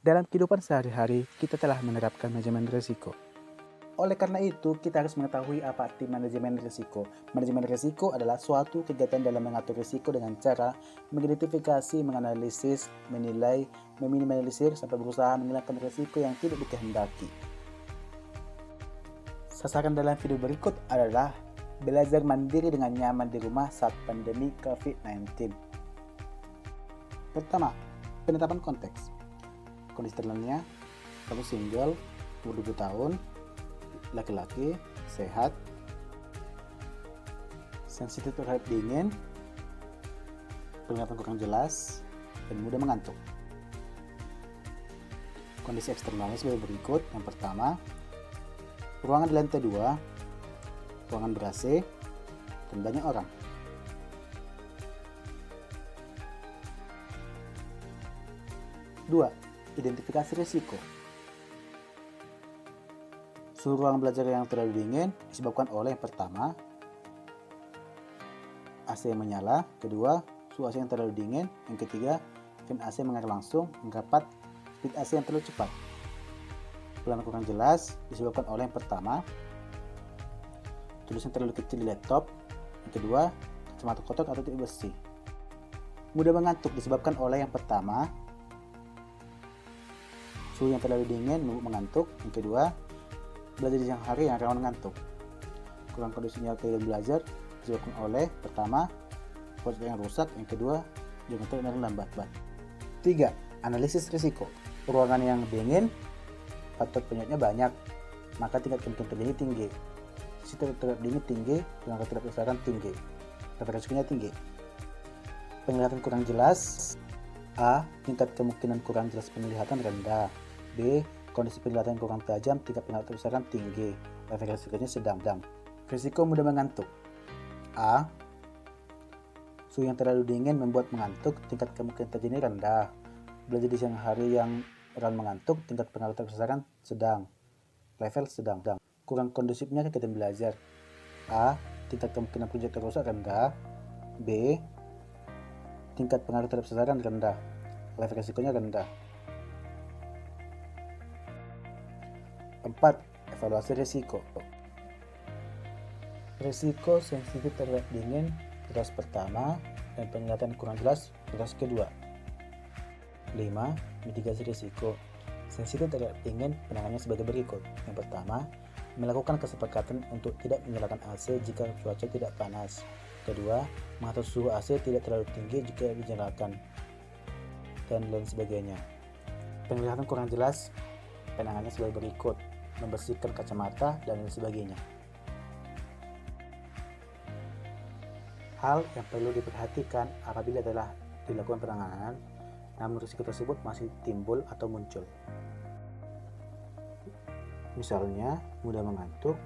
Dalam kehidupan sehari-hari, kita telah menerapkan manajemen risiko. Oleh karena itu, kita harus mengetahui apa arti manajemen risiko. Manajemen risiko adalah suatu kegiatan dalam mengatur risiko dengan cara mengidentifikasi, menganalisis, menilai, meminimalisir, sampai berusaha menghilangkan risiko yang tidak dikehendaki. Sasaran dalam video berikut adalah belajar mandiri dengan nyaman di rumah saat pandemi COVID-19. Pertama, penetapan konteks. Kondisi terlarnya, kamu single, umur 20 tahun, laki-laki, sehat, sensitif terhadap dingin, penglihatan kurang jelas, dan mudah mengantuk. Kondisi eksternalnya sebagai berikut. Yang pertama, ruangan di lantai 2, ruangan ber-AC, dan banyak orang. Dua, identifikasi risiko. Suhu ruang belajar yang terlalu dingin disebabkan oleh yang pertama, AC yang menyala, kedua, suhu AC yang terlalu dingin, yang ketiga, fan AC mengalir langsung, yang keempat, speed AC yang terlalu cepat. Pelan kurang jelas disebabkan oleh yang pertama, tulisan terlalu kecil di laptop, yang kedua, kacamata kotor atau tidak bersih. Mudah mengantuk disebabkan oleh yang pertama, suhu yang terlalu dingin mengantuk, yang kedua, belajar di siang hari yang rawan mengantuk. Kurang kondisi nyata dalam belajar disebabkan oleh pertama, proyektor yang rusak, yang kedua, jangkauan yang lambat. 3. Analisis risiko. Ruangan yang dingin faktor penyebabnya banyak, maka tingkat kemungkinan terjadi tinggi. Sisi terhadap dingin tinggi, dengan tidak kerusakan tinggi, resikonya tinggi. Penglihatan kurang jelas. A. Tingkat kemungkinan kurang jelas penglihatan rendah. B. Kondisi penglihatan kurang tajam, tingkat penglihatan kerusakan tinggi, resikonya sedang. Risiko mudah mengantuk. A. Suhu yang terlalu dingin membuat mengantuk, tingkat kemungkinan terjadi rendah. Belajar di siang hari yang rawan mengantuk, tingkat penglihatan kerusakan sedang, level sedang. Kurang kondusifnya kegiatan belajar. A. Tingkat kemungkinan proyektor rusak rendah. B. Tingkat pengaruh terhadap sasaran rendah, level risikonya rendah. 4. Evaluasi risiko. Risiko sensitif terhadap dingin, prioritas pertama, dan penglihatan kurang jelas, prioritas kedua. 5. Mitigasi risiko. Sensitif terhadap dingin, penanganannya sebagai berikut. Yang pertama, melakukan kesepakatan untuk tidak menyalakan AC jika cuaca tidak panas. Kedua, mengatur suhu AC tidak terlalu tinggi jika dinyalakan, dan lain sebagainya. Penglihatan kurang jelas, penanganannya sebagai berikut: membersihkan kacamata dan lain sebagainya. Hal yang perlu diperhatikan apabila telah dilakukan penanganan, namun risiko tersebut masih timbul atau muncul. Misalnya, mudah mengantuk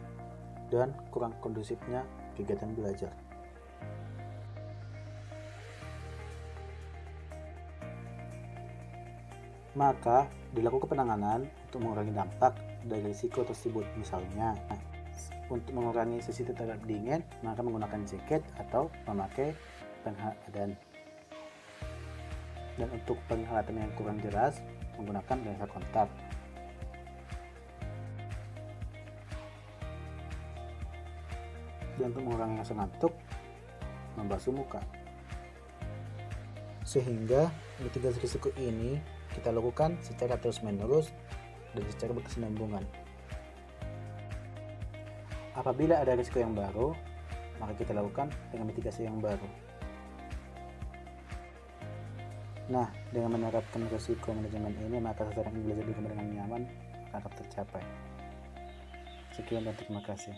dan kurang kondusifnya kegiatan belajar. Maka, dilakukan penanganan untuk mengurangi dampak dari risiko tersebut. Misalnya, untuk mengurangi sisi terhadap dingin, maka menggunakan jaket atau memakai penghadang. Dan untuk penglihatan yang kurang jelas, menggunakan lensa kontak. Dan untuk mengurangi rasa ngantuk, membasuh muka. Sehingga mitigasi risiko ini kita lakukan secara terus-menerus dan secara berkesinambungan. Apabila ada risiko yang baru, maka kita lakukan dengan mitigasi yang baru. Nah, dengan menerapkan risiko manajemen ini, maka sasaran belajar di rumah dengan nyaman akan tercapai. Sekian dan terima kasih.